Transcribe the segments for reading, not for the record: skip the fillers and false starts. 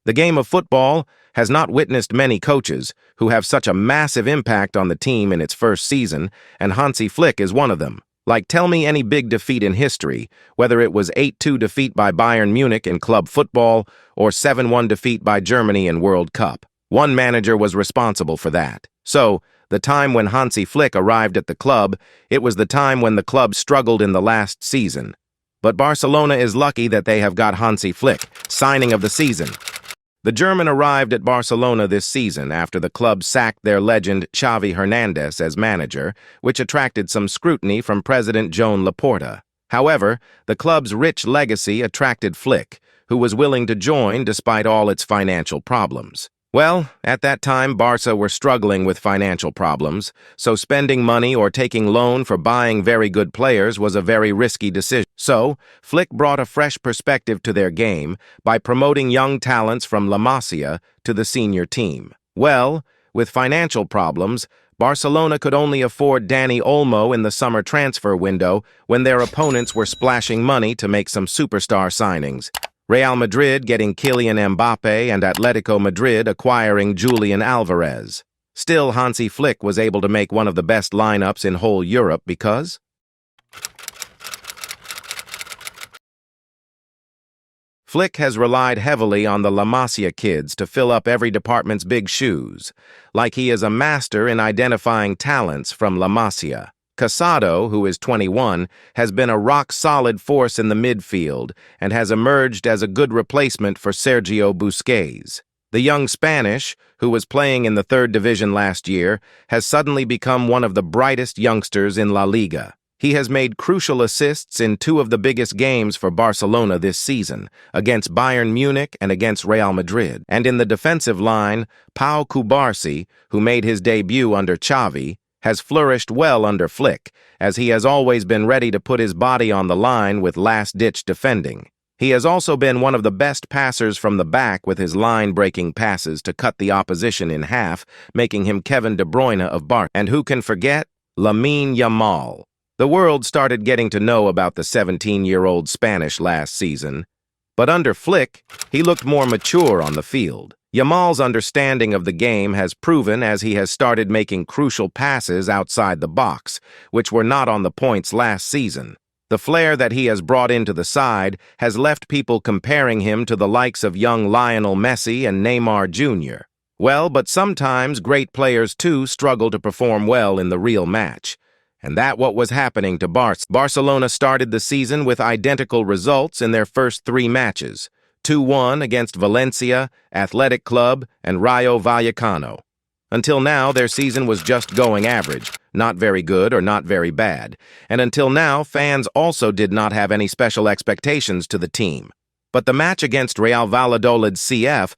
The game of football has not witnessed many coaches who have such a massive impact on the team in its first season, and Hansi Flick is one of them. Like, tell me any big defeat in history, whether it was 8-2 defeat by Bayern Munich in club football or 7-1 defeat by Germany in World Cup. One manager was responsible for that. So, the time when Hansi Flick arrived at the club, it was the time when the club struggled in the last season. But Barcelona is lucky that they have got Hansi Flick, signing of the season. The German arrived at Barcelona this season after the club sacked their legend Xavi Hernandez as manager, which attracted some scrutiny from President Joan Laporta. However, the club's rich legacy attracted Flick, who was willing to join despite all its financial problems. Well, at that time, Barca were struggling with financial problems, so spending money or taking loan for buying very good players was a very risky decision. So, Flick brought a fresh perspective to their game by promoting young talents from La Masia to the senior team. Well, with financial problems, Barcelona could only afford Dani Olmo in the summer transfer window when their opponents were splashing money to make some superstar signings. Real Madrid getting Kylian Mbappe and Atletico Madrid acquiring Julian Alvarez. Still, Hansi Flick was able to make one of the best lineups in whole Europe because Flick has relied heavily on the La Masia kids to fill up every department's big shoes, like he is a master in identifying talents from La Masia. Casado, who is 21, has been a rock-solid force in the midfield and has emerged as a good replacement for Sergio Busquets. The young Spanish, who was playing in the third division last year, has suddenly become one of the brightest youngsters in La Liga. He has made crucial assists in two of the biggest games for Barcelona this season, against Bayern Munich and against Real Madrid. And in the defensive line, Pau Cubarsí, who made his debut under Xavi, has flourished well under Flick, as he has always been ready to put his body on the line with last-ditch defending. He has also been one of the best passers from the back with his line-breaking passes to cut the opposition in half, making him Kevin De Bruyne of Barca. And who can forget? Lamine Yamal. The world started getting to know about the 17-year-old Spanish last season, but under Flick, he looked more mature on the field. Yamal's understanding of the game has proven as he has started making crucial passes outside the box, which were not on the points last season. The flair that he has brought into the side has left people comparing him to the likes of young Lionel Messi and Neymar Jr. Well, but sometimes great players too struggle to perform well in the real match. And that's what was happening to Barca. Barcelona started the season with identical results in their first 3 matches. 2-1 against Valencia, Athletic Club, and Rayo Vallecano. Until now, their season was just going average, not very good or not very bad. And until now, fans also did not have any special expectations to the team. But the match against Real Valladolid CF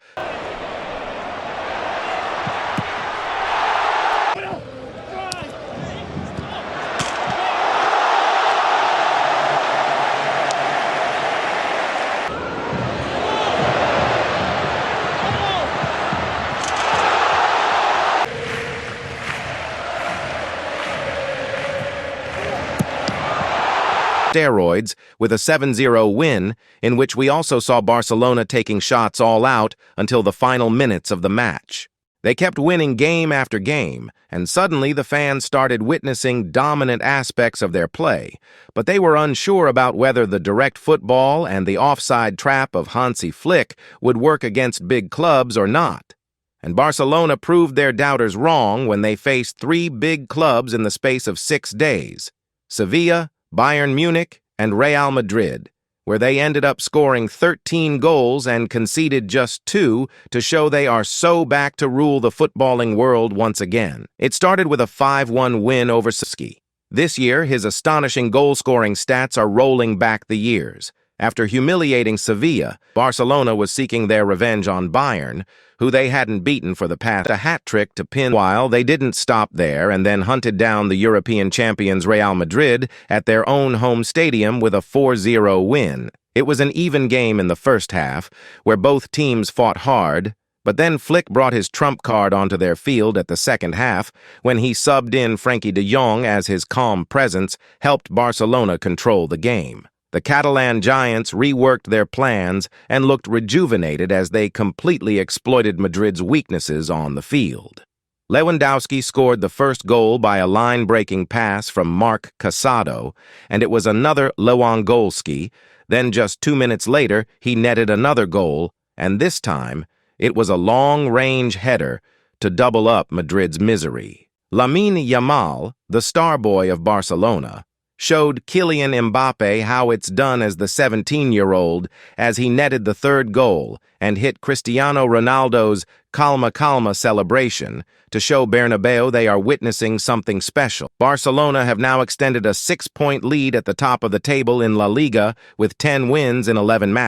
steroids with a 7-0 win, in which we also saw Barcelona taking shots all out until the final minutes of the match. They kept winning game after game, and suddenly the fans started witnessing dominant aspects of their play, but they were unsure about whether the direct football and the offside trap of Hansi Flick would work against big clubs or not. And Barcelona proved their doubters wrong when they faced 3 big clubs in the space of 6 days: Sevilla, Bayern Munich, and Real Madrid, where they ended up scoring 13 goals and conceded just 2 to show they are so back to rule the footballing world once again. It started with a 5-1 win over Hansi. This year, his astonishing goal-scoring stats are rolling back the years. After humiliating Sevilla, Barcelona was seeking their revenge on Bayern, who they hadn't beaten for the past. A hat-trick to pin. While they didn't stop there and then hunted down the European champions Real Madrid at their own home stadium with a 4-0 win. It was an even game in the first half, where both teams fought hard, but then Flick brought his trump card onto their field at the second half when he subbed in Frenkie de Jong as his calm presence helped Barcelona control the game. The Catalan giants reworked their plans and looked rejuvenated as they completely exploited Madrid's weaknesses on the field. Lewandowski scored the first goal by a line-breaking pass from Marc Casado, and it was another Lewandowski. Then just 2 minutes later, he netted another goal, and this time, it was a long-range header to double up Madrid's misery. Lamine Yamal, the star boy of Barcelona, showed Kylian Mbappe how it's done as the 17-year-old as he netted the third goal and hit Cristiano Ronaldo's calma calma celebration to show Bernabeu they are witnessing something special. Barcelona have now extended a 6-point lead at the top of the table in La Liga with 10 wins in 11 matches.